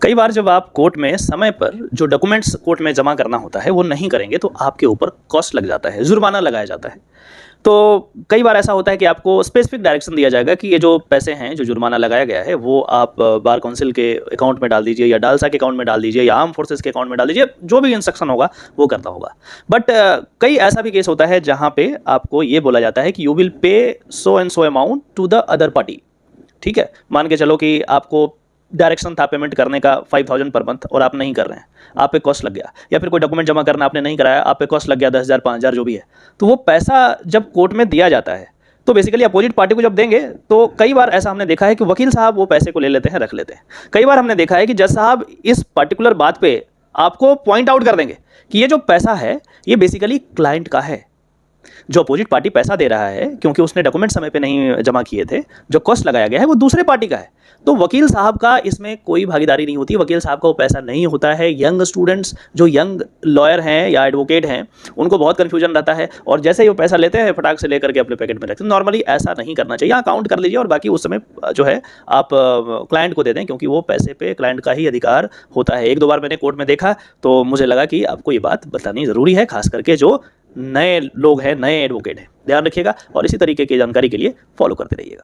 कई बार जब आप कोर्ट में समय पर जो डॉक्यूमेंट्स कोर्ट में जमा करना होता है वो नहीं करेंगे तो आपके ऊपर कॉस्ट लग जाता है, जुर्माना लगाया जाता है। तो कई बार ऐसा होता है कि आपको स्पेसिफिक डायरेक्शन दिया जाएगा कि ये जो पैसे हैं, जो जुर्माना लगाया गया है, वो आप बार काउंसिल के अकाउंट में डाल दीजिए या डालसा के अकाउंट में डाल दीजिए या आर्म फोर्सेस के अकाउंट में डाल दीजिए, जो भी इंस्ट्रक्शन होगा वो करता होगा। बट कई ऐसा भी केस होता है जहाँ पे आपको ये बोला जाता है कि you will pay so and so amount to the other party. ठीक है, मान के चलो कि आपको डायरेक्शन था पेमेंट करने का 5000 पर मंथ और आप नहीं कर रहे हैं, आप पे कॉस्ट लग गया, या फिर कोई डॉक्यूमेंट जमा करना आपने नहीं कराया, आप पे कॉस्ट लग गया 10,000 5,000 जो भी है। तो वो पैसा जब कोर्ट में दिया जाता है तो बेसिकली अपोजिट पार्टी को जब देंगे तो कई बार ऐसा हमने देखा है कि वकील साहब वो पैसे को ले लेते हैं, रख लेते हैं। कई बार हमने देखा है कि जज साहब इस पर्टिकुलर बात पे आपको पॉइंट आउट कर देंगे कि ये जो पैसा है ये बेसिकली क्लाइंट का है। जो अपोजिट पार्टी पैसा दे रहा है क्योंकि उसने डॉक्यूमेंट समय पे नहीं जमा किए थे, जो कॉस्ट लगाया गया है वो दूसरे पार्टी का है। तो वकील साहब का इसमें कोई भागीदारी नहीं होती, वकील साहब का वो पैसा नहीं होता है। यंग स्टूडेंट्स जो यंग लॉयर हैं या एडवोकेट हैं उनको बहुत कन्फ्यूजन रहता है और जैसे ही वो पैसा लेते हैं फटाक से लेकर के अपने पैकेट में रखते हैं। नॉर्मली ऐसा नहीं करना चाहिए, अकाउंट कर लीजिए और बाकी उस समय जो है आप क्लाइंट को दे दें, क्योंकि वो पैसे पे क्लाइंट का ही अधिकार होता है। एक दो बार मैंने कोर्ट में देखा तो मुझे लगा कि आपको ये बात बतानी ज़रूरी है, खास करके जो नए लोग हैं, नए एडवोकेट हैं। ध्यान रखिएगा और इसी तरीके की जानकारी के लिए फॉलो करते रहिएगा।